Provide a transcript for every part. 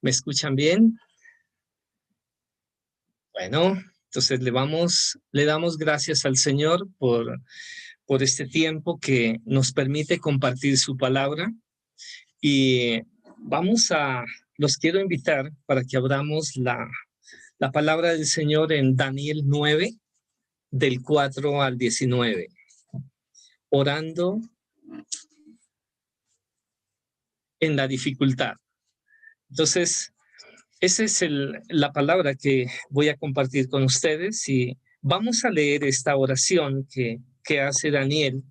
¿Me escuchan bien? Bueno, entonces le damos gracias al Señor por este tiempo que nos permite compartir su palabra. Y los quiero invitar para que abramos la palabra del Señor en Daniel 9, del 4 al 19. Orando en la dificultad. Entonces, esa es la palabra que voy a compartir con ustedes y vamos a leer esta oración que hace Daniel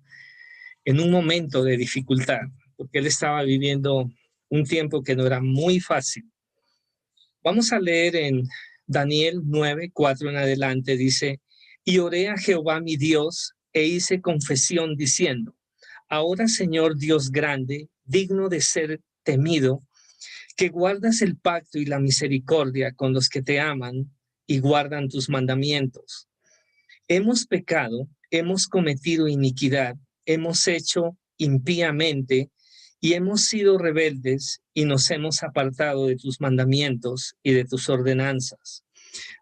en un momento de dificultad, porque él estaba viviendo un tiempo que no era muy fácil. Vamos a leer en Daniel 9, 4 en adelante, dice: y oré a Jehová mi Dios e hice confesión diciendo: ahora, Señor Dios grande, digno de ser temido, que guardas el pacto y la misericordia con los que te aman y guardan tus mandamientos. Hemos pecado, hemos cometido iniquidad, hemos hecho impíamente y hemos sido rebeldes y nos hemos apartado de tus mandamientos y de tus ordenanzas.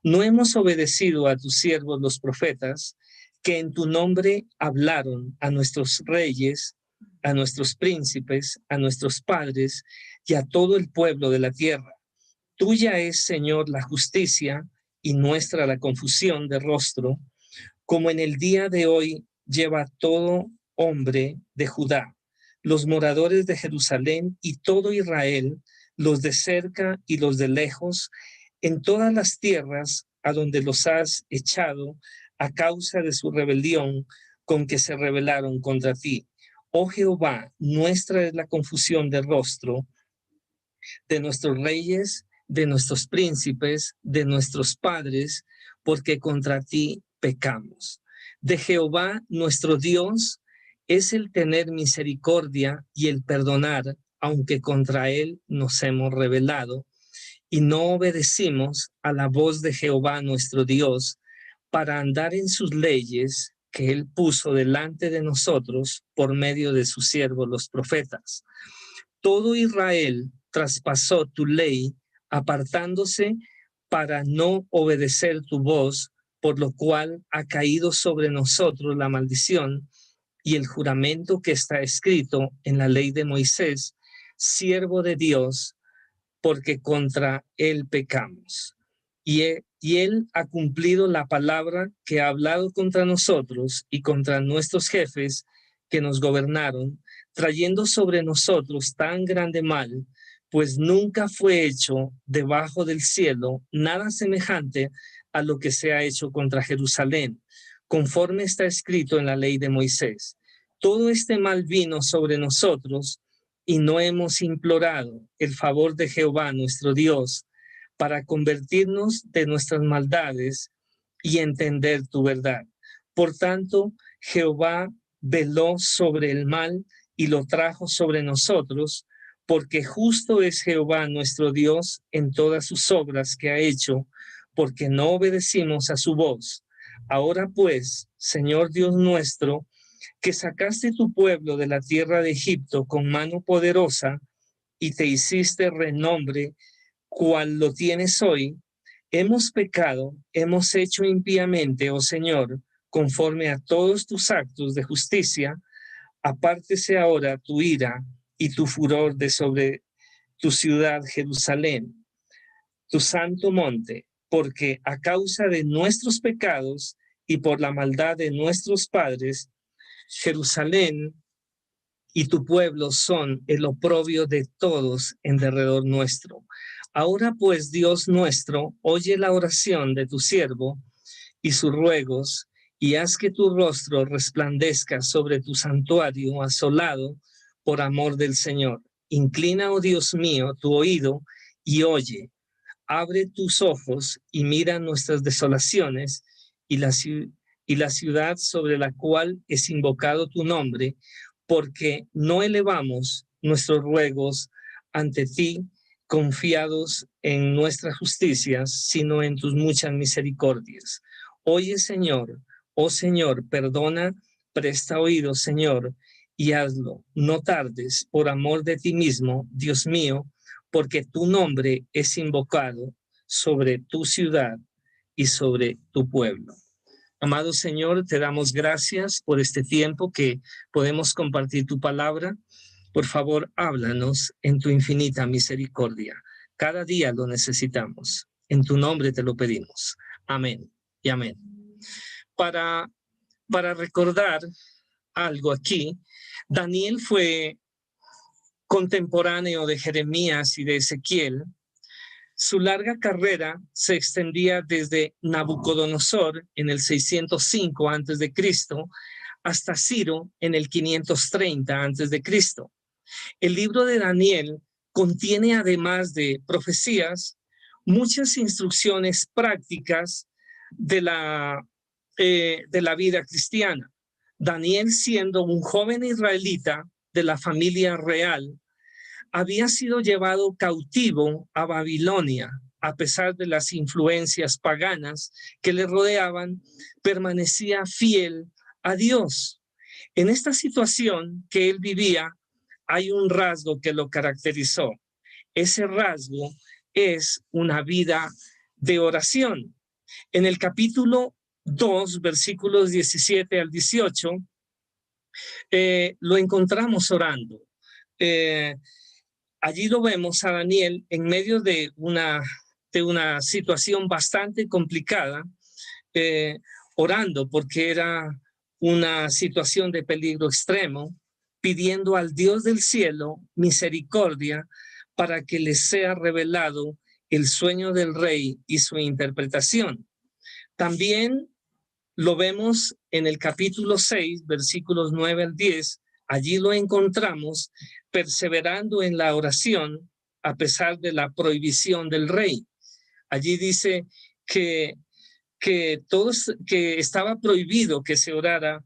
No hemos obedecido a tus siervos los profetas, que en tu nombre hablaron a nuestros reyes, a nuestros príncipes, a nuestros padres y a todo el pueblo de la tierra. Tuya es, Señor, la justicia y nuestra la confusión de rostro, como en el día de hoy lleva todo hombre de Judá, los moradores de Jerusalén y todo Israel, los de cerca y los de lejos, en todas las tierras a donde los has echado a causa de su rebelión con que se rebelaron contra ti. Oh Jehová, nuestra es la confusión de rostro de nuestros reyes, de nuestros príncipes, de nuestros padres, porque contra ti pecamos. De Jehová nuestro Dios es el tener misericordia y el perdonar, aunque contra él nos hemos rebelado y no obedecimos a la voz de Jehová nuestro Dios para andar en sus leyes que él puso delante de nosotros por medio de sus siervos los profetas. Todo Israel traspasó tu ley, apartándose para no obedecer tu voz, por lo cual ha caído sobre nosotros la maldición y el juramento que está escrito en la ley de Moisés, siervo de Dios, porque contra él pecamos. Y él ha cumplido la palabra que ha hablado contra nosotros y contra nuestros jefes que nos gobernaron, trayendo sobre nosotros tan grande mal, pues nunca fue hecho debajo del cielo nada semejante a lo que se ha hecho contra Jerusalén, conforme está escrito en la ley de Moisés. Todo este mal vino sobre nosotros y no hemos implorado el favor de Jehová nuestro Dios para convertirnos de nuestras maldades y entender tu verdad. Por tanto, Jehová veló sobre el mal y lo trajo sobre nosotros, porque justo es Jehová nuestro Dios en todas sus obras que ha hecho, porque no obedecimos a su voz. Ahora pues, Señor Dios nuestro, que sacaste tu pueblo de la tierra de Egipto con mano poderosa y te hiciste renombre cual lo tienes hoy, hemos pecado, hemos hecho impíamente, oh Señor, conforme a todos tus actos de justicia. Apártese ahora tu ira y tu furor de sobre tu ciudad Jerusalén, tu santo monte, porque a causa de nuestros pecados y por la maldad de nuestros padres, Jerusalén y tu pueblo son el oprobio de todos en derredor nuestro. Ahora pues, Dios nuestro, oye la oración de tu siervo y sus ruegos, y haz que tu rostro resplandezca sobre tu santuario asolado por amor del Señor. Inclina, oh Dios mío, tu oído y oye. Abre tus ojos y mira nuestras desolaciones y la ciudad sobre la cual es invocado tu nombre, porque no elevamos nuestros ruegos ante ti confiados en nuestras justicias, sino en tus muchas misericordias. Oye, Señor, oh Señor, perdona, presta oído, Señor, y hazlo. No tardes por amor de ti mismo, Dios mío, porque tu nombre es invocado sobre tu ciudad y sobre tu pueblo. Amado Señor, te damos gracias por este tiempo que podemos compartir tu palabra. Por favor, háblanos en tu infinita misericordia. Cada día lo necesitamos. En tu nombre te lo pedimos. Amén y amén. Para recordar algo aquí, Daniel fue contemporáneo de Jeremías y de Ezequiel. Su larga carrera se extendía desde Nabucodonosor en el 605 a.C. hasta Ciro en el 530 a.C. El libro de Daniel contiene, además de profecías, muchas instrucciones prácticas de la vida cristiana. Daniel, siendo un joven israelita de la familia real, había sido llevado cautivo a Babilonia. A pesar de las influencias paganas que le rodeaban, permanecía fiel a Dios. En esta situación que él vivía, hay un rasgo que lo caracterizó. Ese rasgo es una vida de oración. En el capítulo 2, versículos 17 al 18, lo encontramos orando. Allí lo vemos a Daniel en medio de una situación bastante complicada, orando porque era una situación de peligro extremo, pidiendo al Dios del cielo misericordia para que le sea revelado el sueño del rey y su interpretación. También lo vemos en el capítulo 6, versículos 9 al 10. Allí lo encontramos perseverando en la oración a pesar de la prohibición del rey. Allí dice que estaba prohibido que se orara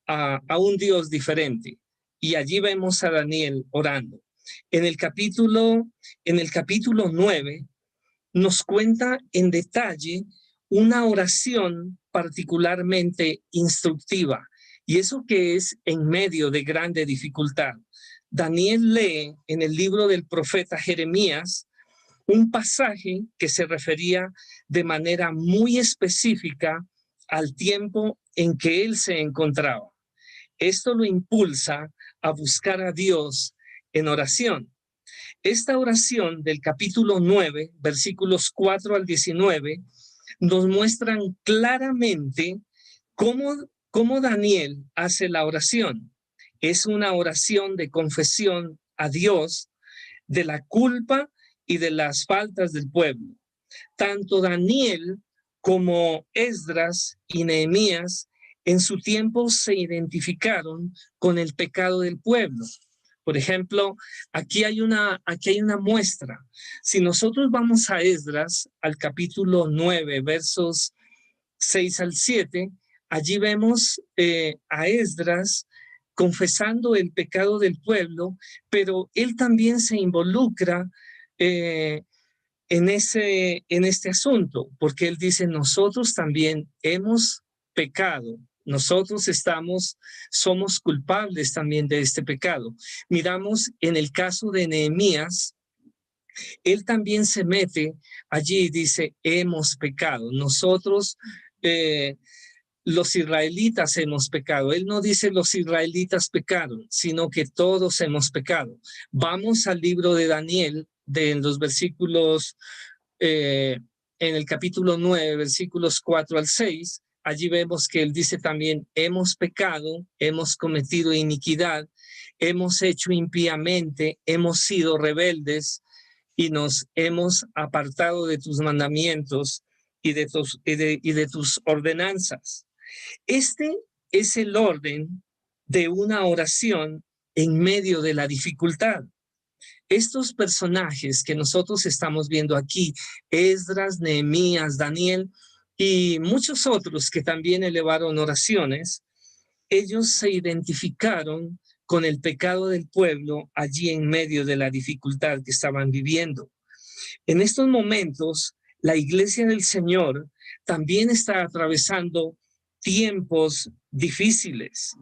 a un Dios diferente. Y allí vemos a Daniel orando. En el capítulo 9 nos cuenta en detalle una oración particularmente instructiva, y eso que es en medio de grande dificultad. Daniel lee en el libro del profeta Jeremías un pasaje que se refería de manera muy específica al tiempo en que él se encontraba. Esto lo impulsa a buscar a Dios en oración. Esta oración del capítulo 9, versículos 4 al 19, nos muestran claramente cómo Daniel hace la oración. Es una oración de confesión a Dios de la culpa y de las faltas del pueblo. Tanto Daniel como Esdras y Nehemías en su tiempo se identificaron con el pecado del pueblo. Por ejemplo, aquí hay una muestra. Si nosotros vamos a Esdras, al capítulo 9, versos 6 al 7, allí vemos a Esdras confesando el pecado del pueblo, pero él también se involucra en este asunto, porque él dice, nosotros también hemos pecado, nosotros somos culpables también de este pecado. Miramos en el caso de Nehemías, él también se mete allí y dice, hemos pecado, nosotros los israelitas hemos pecado. Él no dice los israelitas pecaron, sino que todos hemos pecado. Vamos al libro de Daniel, de los versículos, en el capítulo 9, versículos 4 al 6, allí vemos que él dice también, hemos pecado, hemos cometido iniquidad, hemos hecho impíamente, hemos sido rebeldes y nos hemos apartado de tus mandamientos y de tus ordenanzas. Este es el orden de una oración en medio de la dificultad. Estos personajes que nosotros estamos viendo aquí, Esdras, Nehemías, Daniel y muchos otros que también elevaron oraciones, ellos se identificaron con el pecado del pueblo allí en medio de la dificultad que estaban viviendo. En estos momentos, la iglesia del Señor también está atravesando tiempos difíciles.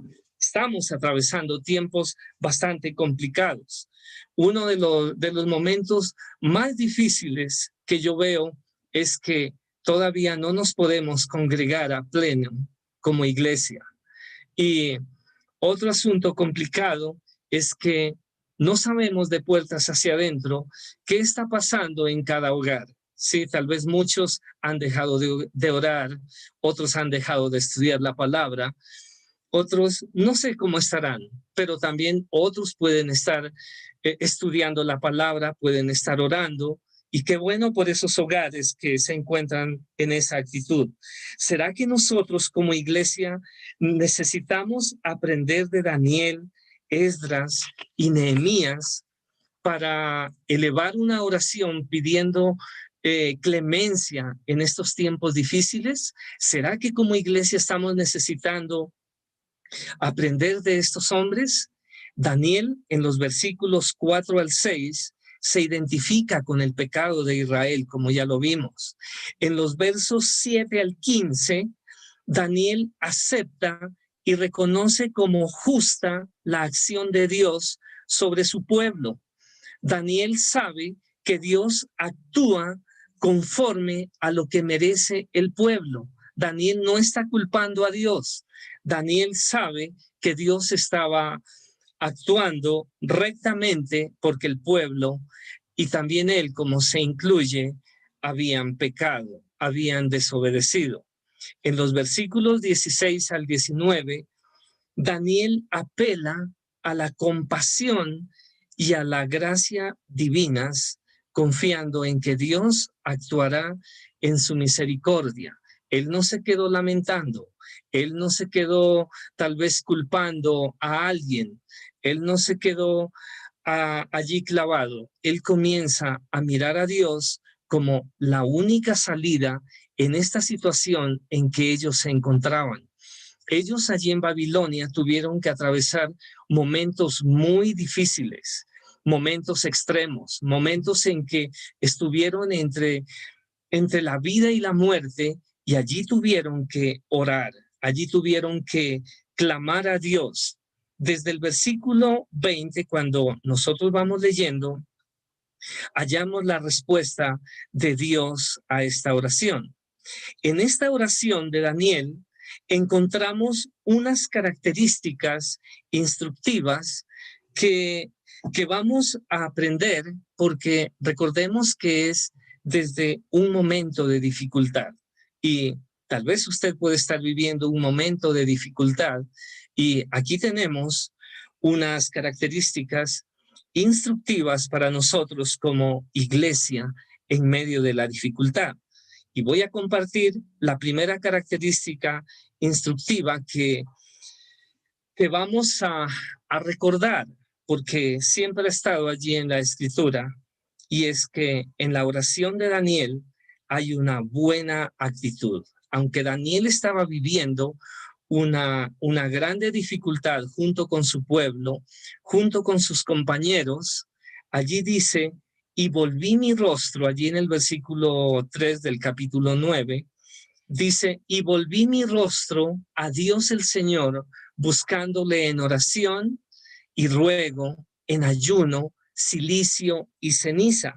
estamos atravesando tiempos bastante complicados. Uno de los momentos más difíciles que yo veo es que todavía no nos podemos congregar a pleno como iglesia. Y otro asunto complicado es que no sabemos de puertas hacia adentro qué está pasando en cada hogar. Sí, tal vez muchos han dejado de orar, otros han dejado de estudiar la palabra, otros no sé cómo estarán, pero también otros pueden estar estudiando la palabra, pueden estar orando, y qué bueno por esos hogares que se encuentran en esa actitud. ¿Será que nosotros como iglesia necesitamos aprender de Daniel, Esdras y Nehemías para elevar una oración pidiendo clemencia en estos tiempos difíciles? ¿Será que como iglesia estamos necesitando aprender de estos hombres? Daniel, en los versículos 4 al 6, se identifica con el pecado de Israel, como ya lo vimos. En los versos 7 al 15, Daniel acepta y reconoce como justa la acción de Dios sobre su pueblo. Daniel sabe que Dios actúa conforme a lo que merece el pueblo. Daniel no está culpando a Dios. Daniel sabe que Dios estaba actuando rectamente porque el pueblo y también él, como se incluye, habían pecado, habían desobedecido. En los versículos 16 al 19, Daniel apela a la compasión y a la gracia divinas, confiando en que Dios actuará en su misericordia. Él no se quedó lamentando, él no se quedó tal vez culpando a alguien, él no se quedó allí clavado. Él comienza a mirar a Dios como la única salida en esta situación en que ellos se encontraban. Ellos allí en Babilonia tuvieron que atravesar momentos muy difíciles, momentos extremos, momentos en que estuvieron entre la vida y la muerte, y allí tuvieron que orar, allí tuvieron que clamar a Dios. Desde el versículo 20, cuando nosotros vamos leyendo, hallamos la respuesta de Dios a esta oración. En esta oración de Daniel encontramos unas características instructivas que vamos a aprender, porque recordemos que es desde un momento de dificultad, y tal vez usted puede estar viviendo un momento de dificultad, y aquí tenemos unas características instructivas para nosotros como iglesia en medio de la dificultad. Y voy a compartir la primera característica instructiva que vamos a recordar, porque siempre ha estado allí en la escritura, y es que en la oración de Daniel hay una buena actitud. Aunque Daniel estaba viviendo una grande dificultad junto con su pueblo, junto con sus compañeros, allí dice: y volví mi rostro, allí en el versículo 3 del capítulo 9, dice: y volví mi rostro a Dios el Señor, buscándole en oración y ruego, en ayuno, cilicio y ceniza.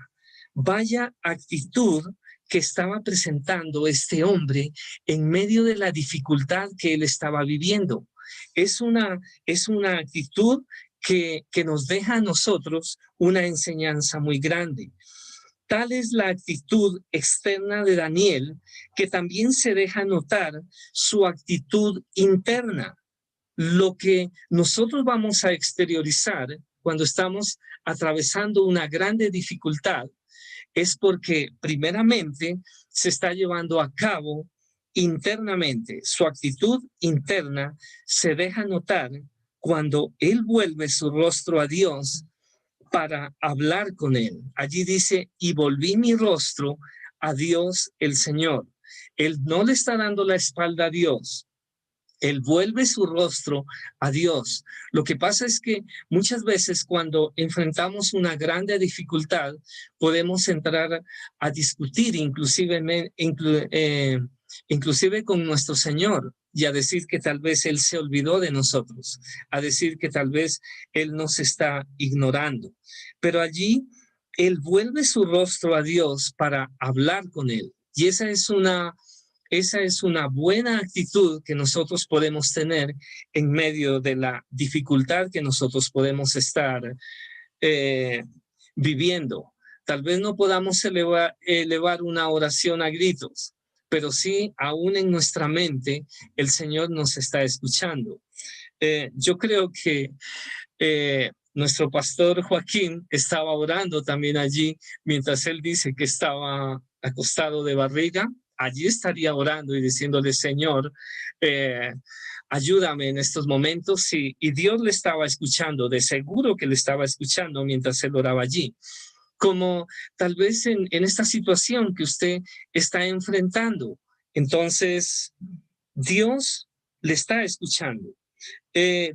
Vaya actitud que estaba presentando este hombre en medio de la dificultad que él estaba viviendo. Es una actitud que nos deja a nosotros una enseñanza muy grande. Tal es la actitud externa de Daniel, que también se deja notar su actitud interna. Lo que nosotros vamos a exteriorizar cuando estamos atravesando una grande dificultad es porque primeramente se está llevando a cabo internamente. Su actitud interna se deja notar cuando él vuelve su rostro a Dios para hablar con él. Allí dice: y volví mi rostro a Dios el Señor. Él no le está dando la espalda a Dios. Él vuelve su rostro a Dios. Lo que pasa es que muchas veces cuando enfrentamos una grande dificultad, podemos entrar a discutir inclusive con nuestro Señor. y a decir que tal vez Él se olvidó de nosotros, a decir que tal vez Él nos está ignorando. Pero allí Él vuelve su rostro a Dios para hablar con Él. Y esa es una buena actitud que nosotros podemos tener en medio de la dificultad que nosotros podemos estar viviendo. Tal vez no podamos elevar una oración a gritos, pero sí, aún en nuestra mente, el Señor nos está escuchando. Yo creo que nuestro pastor Joaquín estaba orando también allí, mientras él dice que estaba acostado de barriga. Allí estaría orando y diciéndole, Señor, ayúdame en estos momentos. Y Dios le estaba escuchando, de seguro que le estaba escuchando mientras él oraba allí. Como tal vez en esta situación que usted está enfrentando. Entonces, Dios le está escuchando.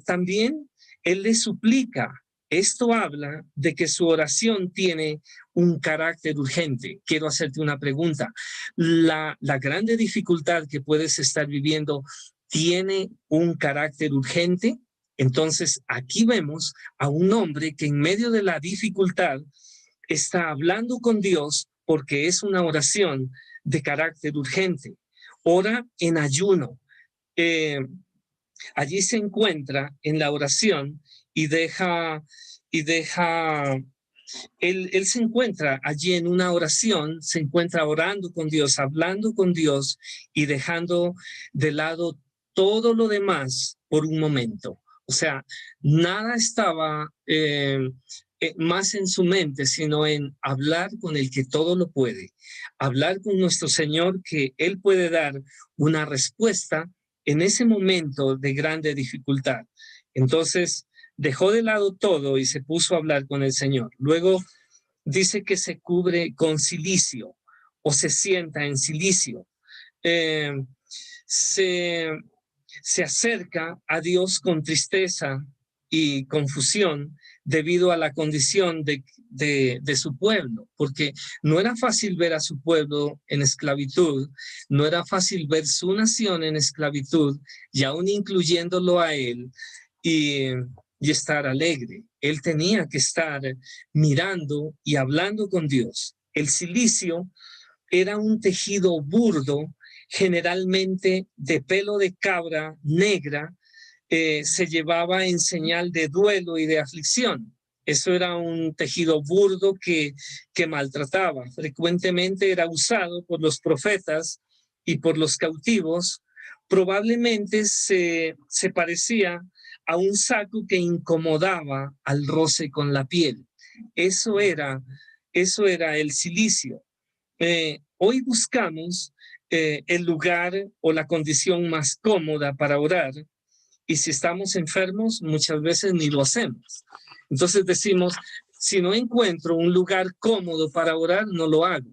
También Él le suplica. Esto habla de que su oración tiene un carácter urgente. Quiero hacerte una pregunta. La grande dificultad que puedes estar viviendo tiene un carácter urgente. Entonces, aquí vemos a un hombre que en medio de la dificultad está hablando con Dios porque es una oración de carácter urgente. Ora en ayuno. Allí se encuentra en la oración y él se encuentra allí en una oración, se encuentra orando con Dios, hablando con Dios y dejando de lado todo lo demás por un momento. O sea, nada estaba más en su mente, sino en hablar con el que todo lo puede, hablar con nuestro Señor, que Él puede dar una respuesta en ese momento de grande dificultad. Entonces, dejó de lado todo y se puso a hablar con el Señor. Luego dice que se cubre con cilicio o se sienta en cilicio. Eh, se, se acerca a Dios con tristeza y confusión debido a la condición de su pueblo, porque no era fácil ver a su pueblo en esclavitud, no era fácil ver su nación en esclavitud, y aún incluyéndolo a él, y estar alegre. Él tenía que estar mirando y hablando con Dios. El cilicio era un tejido burdo, generalmente de pelo de cabra negra, se llevaba en señal de duelo y de aflicción. Eso era un tejido burdo que maltrataba. Frecuentemente era usado por los profetas y por los cautivos. Probablemente se parecía a un saco que incomodaba al roce con la piel. Eso era el cilicio. Hoy buscamos el lugar o la condición más cómoda para orar, y si estamos enfermos, muchas veces ni lo hacemos. Entonces decimos, si no encuentro un lugar cómodo para orar, no lo hago.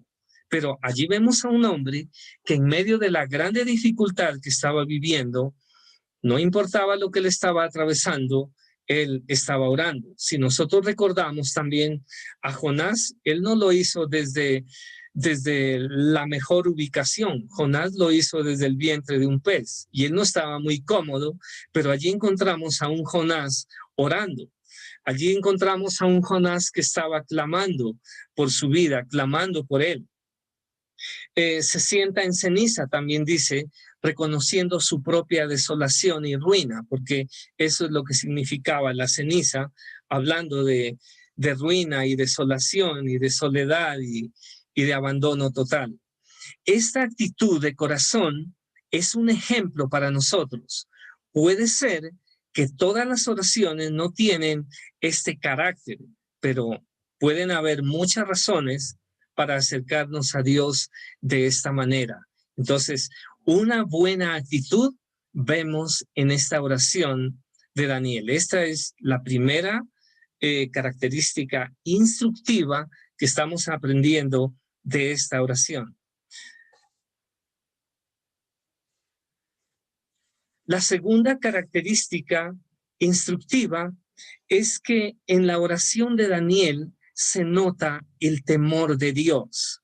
Pero allí vemos a un hombre que en medio de la grande dificultad que estaba viviendo, no importaba lo que le estaba atravesando, él estaba orando. Si nosotros recordamos también a Jonás, él no lo hizo desde la mejor ubicación. Jonás lo hizo desde el vientre de un pez y él no estaba muy cómodo, pero allí encontramos a un Jonás orando. Allí encontramos a un Jonás que estaba clamando por su vida, clamando por él. Se sienta en ceniza, también dice, reconociendo su propia desolación y ruina, porque eso es lo que significaba la ceniza, hablando de ruina y desolación y de soledad y de abandono total. Esta actitud de corazón es un ejemplo para nosotros. Puede ser que todas las oraciones no tienen este carácter, pero pueden haber muchas razones para acercarnos a Dios de esta manera. Entonces, una buena actitud vemos en esta oración de Daniel. Esta es la primera característica instructiva que estamos aprendiendo de esta oración. La segunda característica instructiva es que en la oración de Daniel se nota el temor de Dios.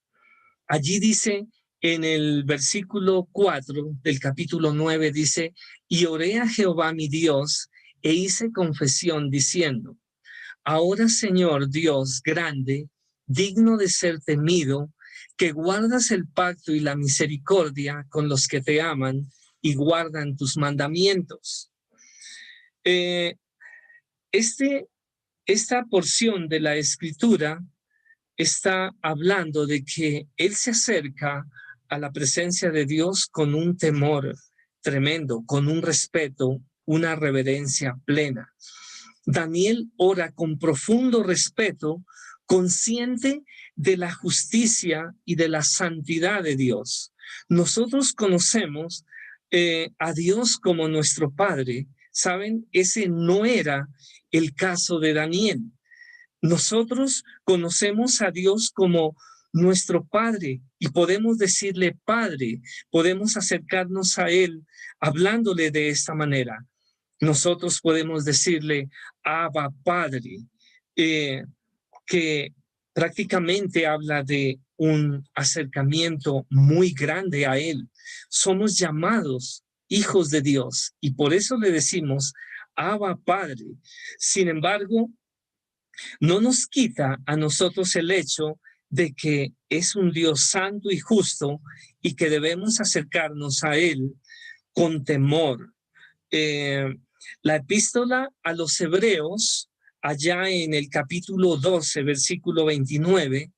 Allí dice, En el versículo 4 del capítulo 9 dice, y oré a Jehová mi Dios e hice confesión diciendo, ahora Señor Dios grande, digno de ser temido, que guardas el pacto y la misericordia con los que te aman y guardan tus mandamientos. Esta porción de la escritura está hablando de que él se acerca a la presencia de Dios con un temor tremendo, con un respeto, una reverencia plena. Daniel ora con profundo respeto, consciente de la justicia y de la santidad de Dios. Nosotros conocemos a Dios como nuestro Padre. ¿Saben? Ese no era el caso de Daniel. Nosotros conocemos a Dios como nuestro Padre y podemos decirle Padre, podemos acercarnos a Él hablándole de esta manera. Nosotros podemos decirle Abba Padre, que prácticamente habla de un acercamiento muy grande a Él. Somos llamados hijos de Dios y por eso le decimos Abba Padre. Sin embargo, no nos quita a nosotros el hecho de que es un Dios santo y justo y que debemos acercarnos a Él con temor. La epístola a los Hebreos, allá en el capítulo 12, versículo 29,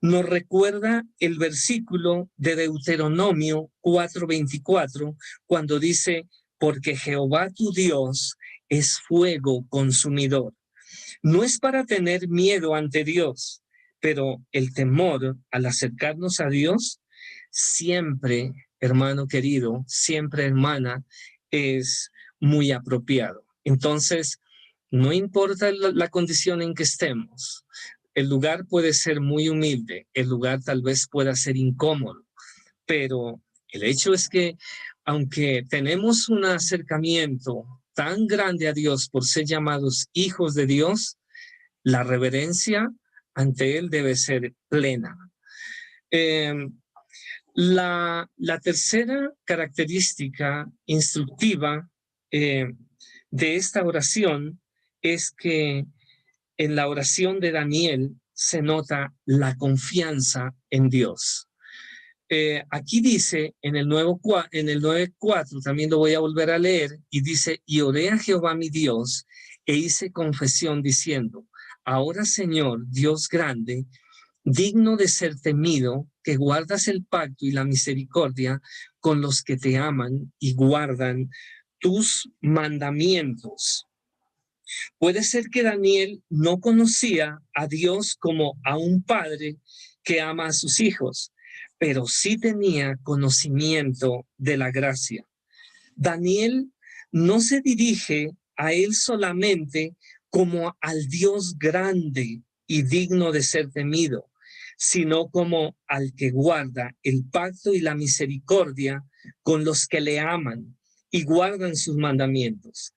nos recuerda el versículo de Deuteronomio 4:24, cuando dice, porque Jehová tu Dios es fuego consumidor. No es para tener miedo ante Dios, pero el temor al acercarnos a Dios siempre, hermano querido, siempre, hermana, es muy apropiado. Entonces, no importa la condición en que estemos, el lugar puede ser muy humilde, el lugar tal vez pueda ser incómodo, pero el hecho es que aunque tenemos un acercamiento tan grande a Dios por ser llamados hijos de Dios, la reverencia ante Él debe ser plena. La tercera característica instructiva de esta oración es que en la oración de Daniel se nota la confianza en Dios. Aquí dice en el 9:4, también lo voy a volver a leer, y dice, y oré a Jehová mi Dios e hice confesión diciendo, ahora Señor, Dios grande, digno de ser temido, que guardas el pacto y la misericordia con los que te aman y guardan tus mandamientos. Puede ser que Daniel no conocía a Dios como a un padre que ama a sus hijos, pero sí tenía conocimiento de la gracia. Daniel no se dirige a él solamente como al Dios grande y digno de ser temido, sino como al que guarda el pacto y la misericordia con los que le aman y guardan sus mandamientos.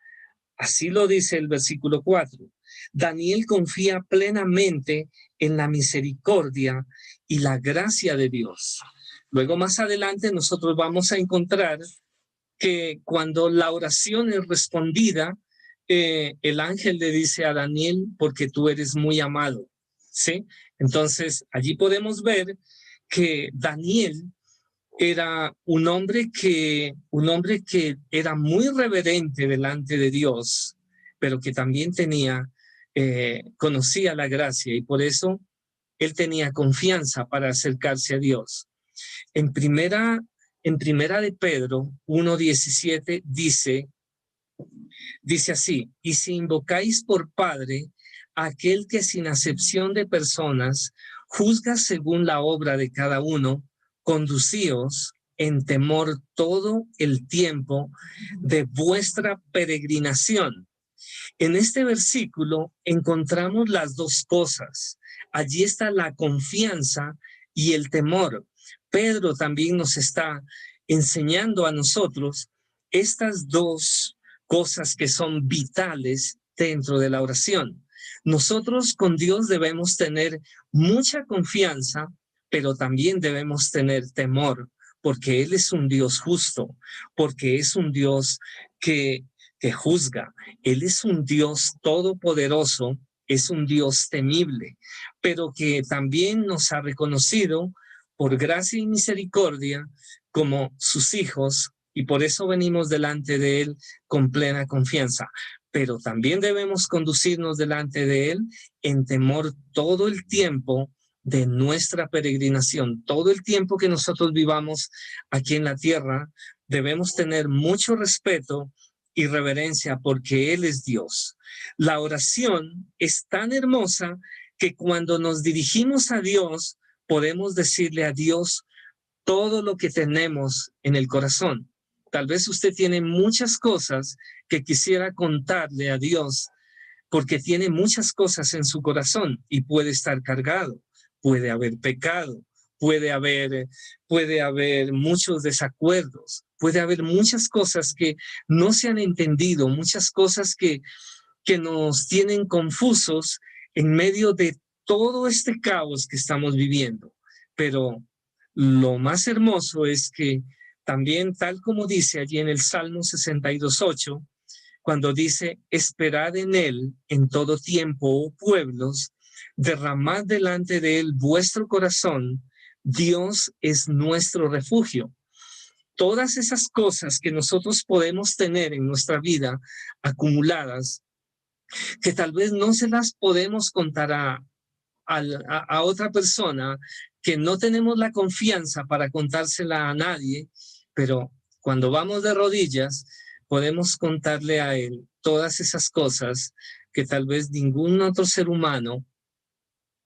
Así lo dice el versículo 4. Daniel confía plenamente en la misericordia y la gracia de Dios. Luego más adelante nosotros vamos a encontrar que cuando la oración es respondida, el ángel le dice a Daniel, porque tú eres muy amado, ¿sí? Entonces, allí podemos ver que Daniel era un hombre que era muy reverente delante de Dios, pero que también conocía la gracia y por eso él tenía confianza para acercarse a Dios. En primera de Pedro 1:17 dice así, y si invocáis por Padre aquel que sin acepción de personas juzga según la obra de cada uno, conducíos en temor todo el tiempo de vuestra peregrinación. En este versículo encontramos las dos cosas. Allí está la confianza y el temor. Pedro también nos está enseñando a nosotros estas dos cosas que son vitales dentro de la oración. Nosotros con Dios debemos tener mucha confianza, pero también debemos tener temor, porque Él es un Dios justo, porque es un Dios que juzga. Él es un Dios todopoderoso, es un Dios temible, pero que también nos ha reconocido por gracia y misericordia como sus hijos, y por eso venimos delante de Él con plena confianza. Pero también debemos conducirnos delante de Él en temor todo el tiempo de nuestra peregrinación. Todo el tiempo que nosotros vivamos aquí en la tierra, debemos tener mucho respeto y reverencia porque Él es Dios. La oración es tan hermosa que cuando nos dirigimos a Dios, podemos decirle a Dios todo lo que tenemos en el corazón. Tal vez usted tiene muchas cosas que quisiera contarle a Dios porque tiene muchas cosas en su corazón y puede estar cargado, puede haber pecado, puede haber muchos desacuerdos, puede haber muchas cosas que no se han entendido, muchas cosas que nos tienen confusos en medio de todo este caos que estamos viviendo. Pero lo más hermoso es que también, tal como dice allí en el Salmo 62:8, cuando dice, esperad en Él en todo tiempo, oh pueblos, derramad delante de Él vuestro corazón, Dios es nuestro refugio. Todas esas cosas que nosotros podemos tener en nuestra vida acumuladas, que tal vez no se las podemos contar a otra persona, que no tenemos la confianza para contársela a nadie, pero cuando vamos de rodillas podemos contarle a Él todas esas cosas que tal vez ningún otro ser humano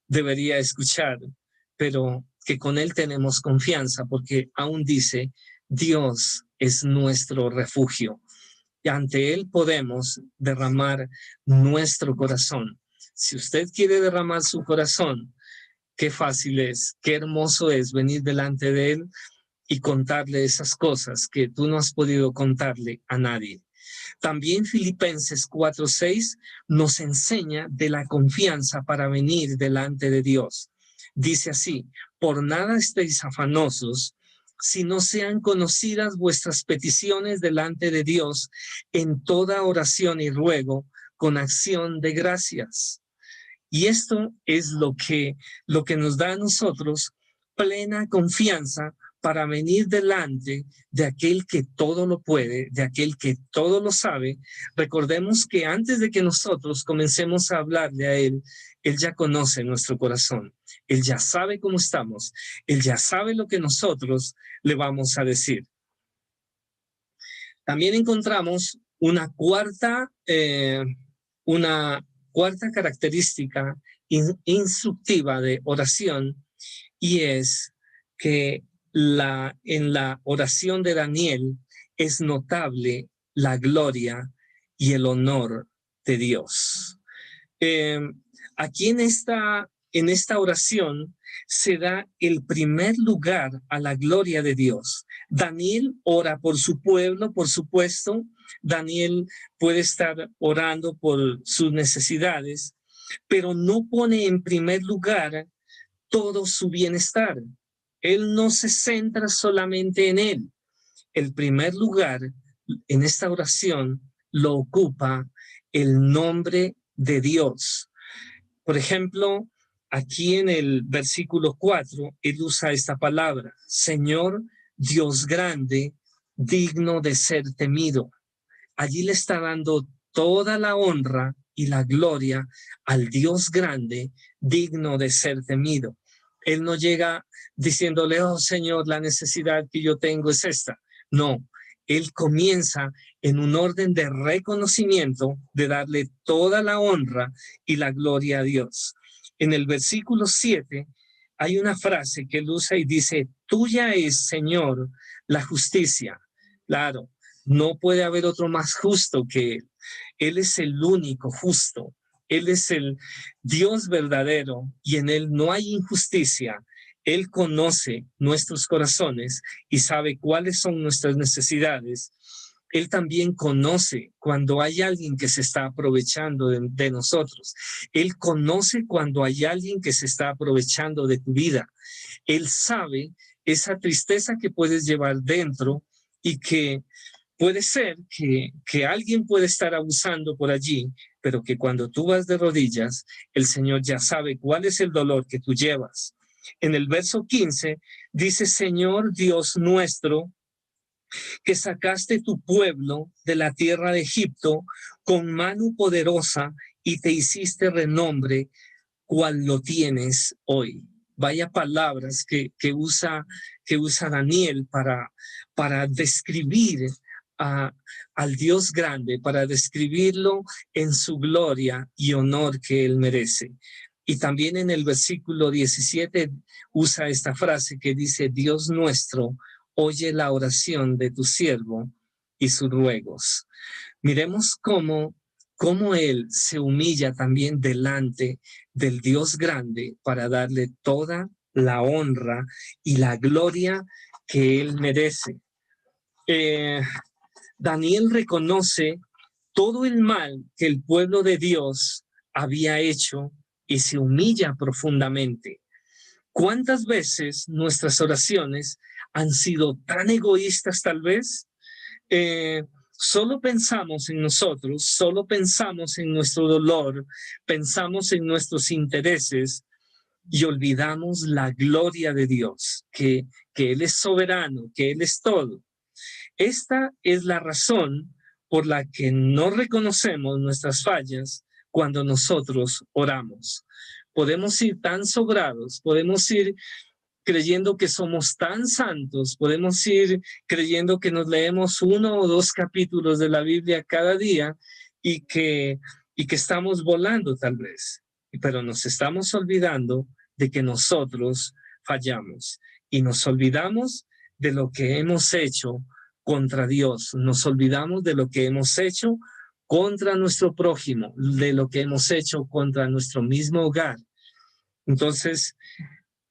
debería escuchar, pero que con Él tenemos confianza porque aún dice, Dios es nuestro refugio. Y ante Él podemos derramar nuestro corazón. Si usted quiere derramar su corazón, qué fácil es, qué hermoso es venir delante de Él y contarle esas cosas que tú no has podido contarle a nadie. También Filipenses 4:6 nos enseña de la confianza para venir delante de Dios. Dice así, por nada estéis afanosos, si no sean conocidas vuestras peticiones delante de Dios en toda oración y ruego con acción de gracias. Y esto es lo que nos da a nosotros plena confianza para venir delante de aquel que todo lo puede, de aquel que todo lo sabe. Recordemos que antes de que nosotros comencemos a hablarle a Él, Él ya conoce nuestro corazón. Él ya sabe cómo estamos. Él ya sabe lo que nosotros le vamos a decir. También encontramos una cuarta característica instructiva de oración, y es que en la oración de Daniel es notable la gloria y el honor de Dios. Aquí en esta oración se da el primer lugar a la gloria de Dios. Daniel ora por su pueblo, por supuesto. Daniel puede estar orando por sus necesidades, pero no pone en primer lugar todo su bienestar. Él no se centra solamente en él. El primer lugar en esta oración lo ocupa el nombre de Dios. Por ejemplo, aquí en el versículo 4, él usa esta palabra, Señor Dios grande, digno de ser temido. Allí le está dando toda la honra y la gloria al Dios grande, digno de ser temido. Él no llega diciéndole, oh Señor, la necesidad que yo tengo es esta. No, él comienza en un orden de reconocimiento, de darle toda la honra y la gloria a Dios. En el versículo 7 hay una frase que él usa y dice, tuya es, Señor, la justicia. Claro, no puede haber otro más justo que Él. Él es el único justo. Él es el Dios verdadero y en Él no hay injusticia. Él conoce nuestros corazones y sabe cuáles son nuestras necesidades. Él también conoce cuando hay alguien que se está aprovechando de nosotros. Él conoce cuando hay alguien que se está aprovechando de tu vida. Él sabe esa tristeza que puedes llevar dentro y que puede ser que alguien puede estar abusando por allí, pero que cuando tú vas de rodillas, el Señor ya sabe cuál es el dolor que tú llevas. En el verso 15 dice, Señor Dios nuestro, que sacaste tu pueblo de la tierra de Egipto con mano poderosa y te hiciste renombre, cual lo tienes hoy. Vaya palabras que usa Daniel para describir al Dios grande, para describirlo en su gloria y honor que él merece. Y también en el versículo 17 usa esta frase que dice, Dios nuestro, oye la oración de tu siervo y sus ruegos. Miremos cómo él se humilla también delante del Dios grande para darle toda la honra y la gloria que él merece. Daniel reconoce todo el mal que el pueblo de Dios había hecho y se humilla profundamente. ¿Cuántas veces nuestras oraciones han sido tan egoístas tal vez? Solo pensamos en nosotros, solo pensamos en nuestro dolor, pensamos en nuestros intereses y olvidamos la gloria de Dios, que Él es soberano, que Él es todo. Esta es la razón por la que no reconocemos nuestras fallas cuando nosotros oramos. Podemos ir tan sobrados, podemos ir creyendo que somos tan santos, podemos ir creyendo que nos leemos 1 o 2 capítulos de la Biblia cada día y que estamos volando tal vez, pero nos estamos olvidando de que nosotros fallamos y nos olvidamos de lo que hemos hecho contra Dios, nos olvidamos de lo que hemos hecho contra nuestro prójimo, de lo que hemos hecho contra nuestro mismo hogar. Entonces,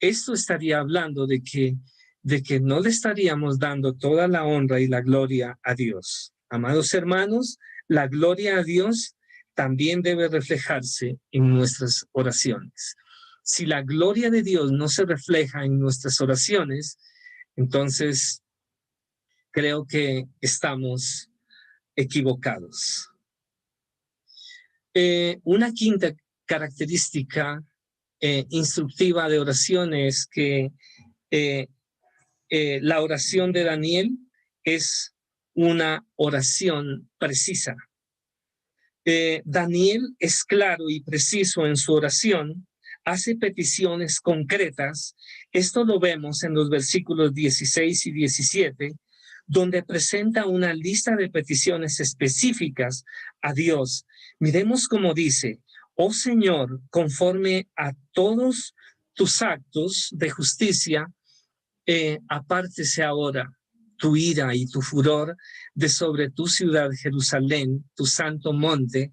esto estaría hablando de que no le estaríamos dando toda la honra y la gloria a Dios. Amados hermanos, la gloria a Dios también debe reflejarse en nuestras oraciones. Si la gloria de Dios no se refleja en nuestras oraciones, entonces creo que estamos equivocados. Una quinta característica instructiva de oración es que la oración de Daniel es una oración precisa. Daniel es claro y preciso en su oración, hace peticiones concretas. Esto lo vemos en los versículos 16 y 17, donde presenta una lista de peticiones específicas a Dios. Miremos cómo dice, oh Señor, conforme a todos tus actos de justicia, apártese ahora tu ira y tu furor de sobre tu ciudad Jerusalén, tu santo monte,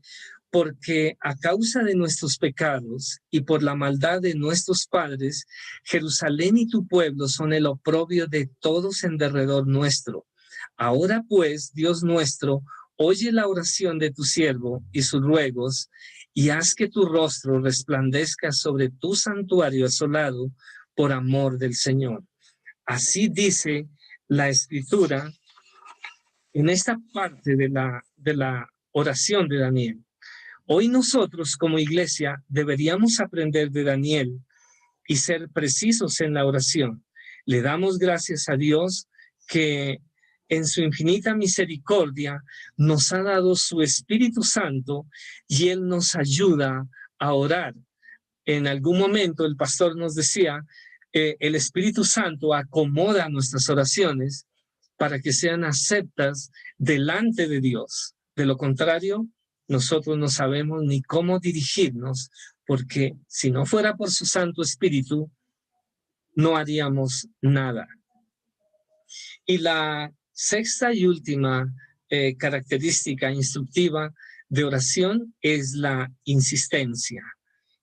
porque a causa de nuestros pecados y por la maldad de nuestros padres, Jerusalén y tu pueblo son el oprobio de todos en derredor nuestro. Ahora pues, Dios nuestro, oye la oración de tu siervo y sus ruegos, y haz que tu rostro resplandezca sobre tu santuario asolado por amor del Señor. Así dice la Escritura en esta parte de la oración de Daniel. Hoy nosotros como iglesia deberíamos aprender de Daniel y ser precisos en la oración. Le damos gracias a Dios que en su infinita misericordia nos ha dado su Espíritu Santo y Él nos ayuda a orar. En algún momento el pastor nos decía, el Espíritu Santo acomoda nuestras oraciones para que sean aceptas delante de Dios. De lo contrario, nosotros no sabemos ni cómo dirigirnos, porque si no fuera por su Santo Espíritu, no haríamos nada. Y la sexta y última característica instructiva de oración es la insistencia.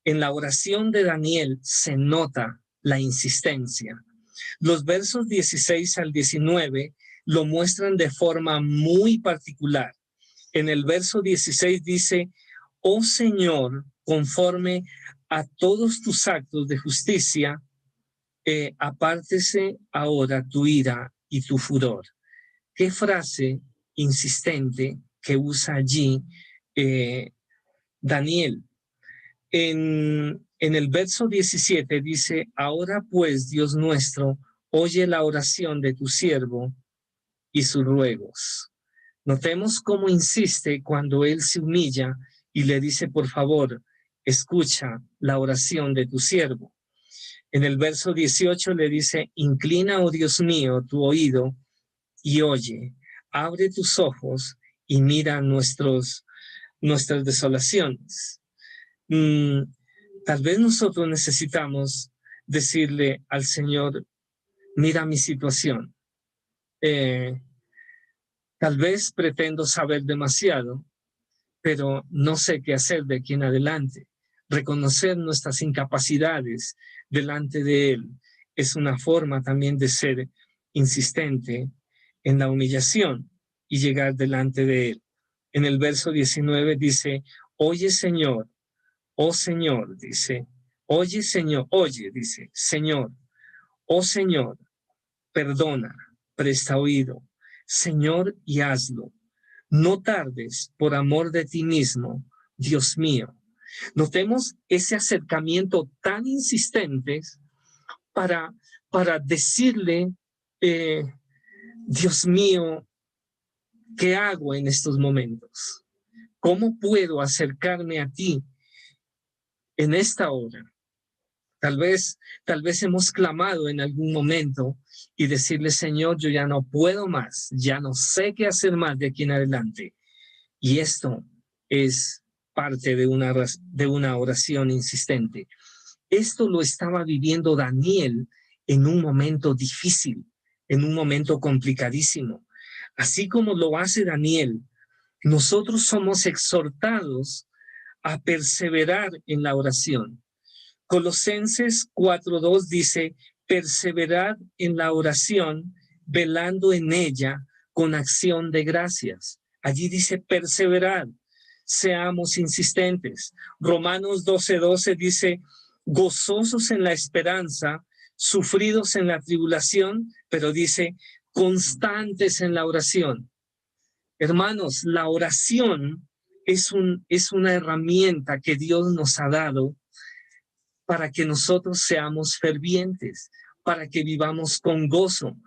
En la oración de Daniel se nota la insistencia. Los versos 16 al 19 lo muestran de forma muy particular. En el verso 16 dice, oh Señor, conforme a todos tus actos de justicia, apártese ahora tu ira y tu furor. Qué frase insistente que usa allí Daniel. En el verso 17 dice, ahora pues, Dios nuestro, oye la oración de tu siervo y sus ruegos. Notemos cómo insiste cuando él se humilla y le dice, por favor, escucha la oración de tu siervo. En el verso 18 le dice, inclina, oh Dios mío, tu oído y oye, abre tus ojos y mira nuestras desolaciones. Tal vez nosotros necesitamos decirle al Señor, mira mi situación. Tal vez pretendo saber demasiado, pero no sé qué hacer de aquí en adelante. Reconocer nuestras incapacidades delante de Él es una forma también de ser insistente en la humillación y llegar delante de Él. En el verso 19 dice, oye Señor, oh Señor, dice, oye Señor, oye, dice, Señor, oh Señor, perdona, presta oído, Señor, y hazlo. No tardes por amor de ti mismo, Dios mío. Notemos ese acercamiento tan insistente para decirle, Dios mío, ¿qué hago en estos momentos? ¿Cómo puedo acercarme a ti en esta hora? Tal vez hemos clamado en algún momento y decirle, Señor, yo ya no puedo más, ya no sé qué hacer más de aquí en adelante. Y esto es parte de una oración insistente. Esto lo estaba viviendo Daniel en un momento difícil, en un momento complicadísimo. Así como lo hace Daniel, nosotros somos exhortados a perseverar en la oración. Colosenses 4:2 dice, perseverad en la oración, velando en ella con acción de gracias. Allí dice perseverad, seamos insistentes. Romanos 12:12 dice, gozosos en la esperanza, sufridos en la tribulación, pero dice, constantes en la oración. Hermanos, la oración es una herramienta que Dios nos ha dado para que nosotros seamos fervientes, para que vivamos con gozo.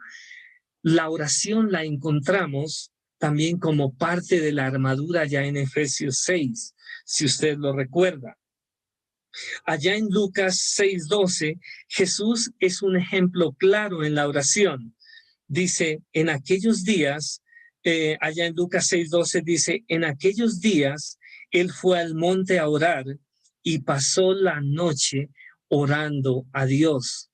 La oración la encontramos también como parte de la armadura ya en Efesios 6, si usted lo recuerda. Allá en Lucas 6:12, Jesús es un ejemplo claro en la oración. Dice, en aquellos días, allá en Lucas 6:12 dice, en aquellos días él fue al monte a orar y pasó la noche orando a Dios.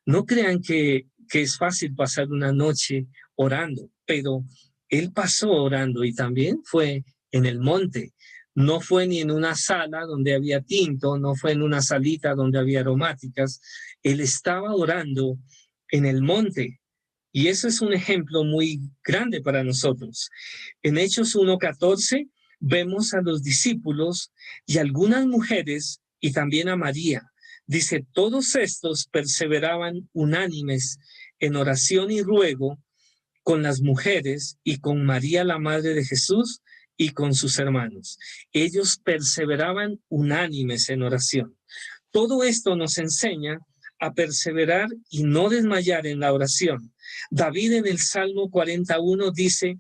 No crean que es fácil pasar una noche orando, pero él pasó orando y también fue en el monte. No fue ni en una sala donde había tinto, no fue en una salita donde había aromáticas. Él estaba orando en el monte. Y eso es un ejemplo muy grande para nosotros. En Hechos 1:14 vemos a los discípulos y algunas mujeres y también a María. Dice, todos estos perseveraban unánimes en oración y ruego con las mujeres y con María, la madre de Jesús, y con sus hermanos. Ellos perseveraban unánimes en oración. Todo esto nos enseña a perseverar y no desmayar en la oración. David en el Salmo 41 dice,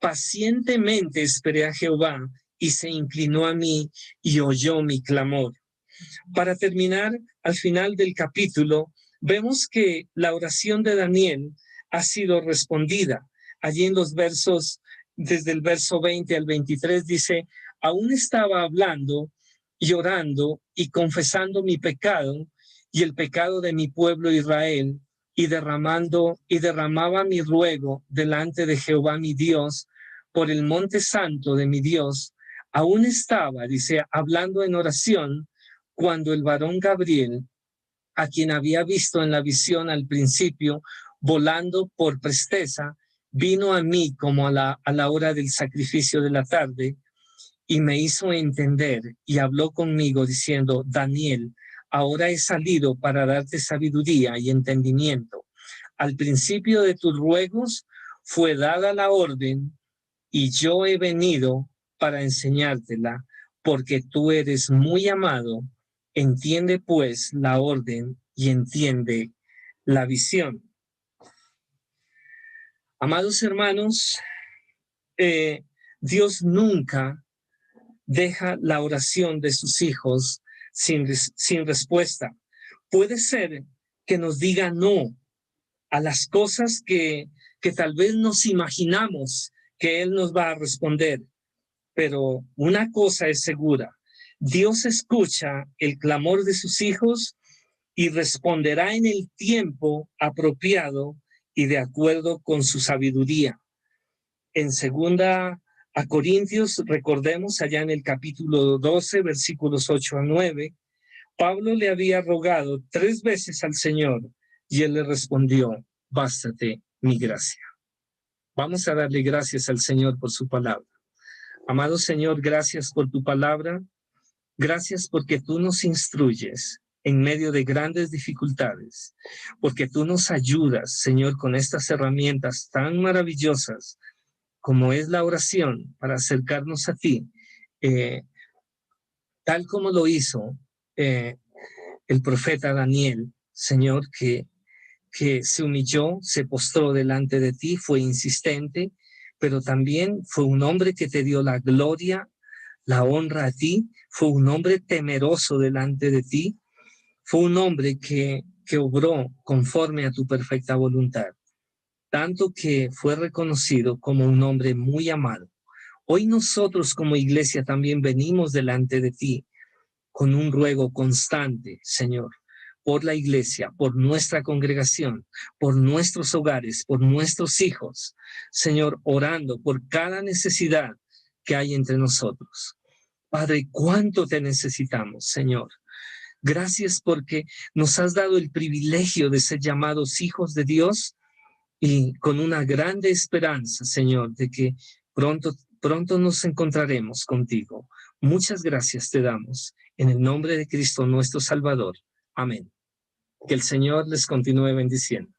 pacientemente esperé a Jehová y se inclinó a mí y oyó mi clamor. Para terminar, al final del capítulo, vemos que la oración de Daniel ha sido respondida. Allí en los versos, desde el verso 20 al 23, dice, aún estaba hablando, llorando y confesando mi pecado y el pecado de mi pueblo Israel, y derramaba mi ruego delante de Jehová mi Dios por el monte santo de mi Dios. Aún estaba, dice, hablando en oración, cuando el varón Gabriel, a quien había visto en la visión al principio, volando por presteza, vino a mí como a la hora del sacrificio de la tarde y me hizo entender y habló conmigo diciendo, Daniel, ahora he salido para darte sabiduría y entendimiento. Al principio de tus ruegos fue dada la orden y yo he venido para enseñártela, porque tú eres muy amado. Entiende pues la orden y entiende la visión. Amados hermanos, Dios nunca deja la oración de sus hijos sin respuesta. Puede ser que nos diga no a las cosas que tal vez nos imaginamos que Él nos va a responder, pero una cosa es segura, Dios escucha el clamor de sus hijos y responderá en el tiempo apropiado y de acuerdo con su sabiduría. En 2 recordemos allá en el capítulo 12, versículos 8 a 9, Pablo le había rogado 3 veces al Señor y él le respondió, bástate mi gracia. Vamos a darle gracias al Señor por su palabra. Amado Señor, gracias por tu palabra. Gracias porque tú nos instruyes en medio de grandes dificultades, porque tú nos ayudas, Señor, con estas herramientas tan maravillosas como es la oración para acercarnos a ti, tal como lo hizo el profeta Daniel, Señor, que se humilló, se postró delante de ti, fue insistente, pero también fue un hombre que te dio la gloria, la honra a ti, fue un hombre temeroso delante de ti, fue un hombre que obró conforme a tu perfecta voluntad, tanto que fue reconocido como un hombre muy amado. Hoy nosotros como iglesia también venimos delante de ti con un ruego constante, Señor, por la iglesia, por nuestra congregación, por nuestros hogares, por nuestros hijos, Señor, orando por cada necesidad que hay entre nosotros. Padre, ¿cuánto te necesitamos, Señor? Gracias porque nos has dado el privilegio de ser llamados hijos de Dios y con una grande esperanza, Señor, de que pronto nos encontraremos contigo. Muchas gracias te damos en el nombre de Cristo nuestro Salvador. Amén. Que el Señor les continúe bendiciendo.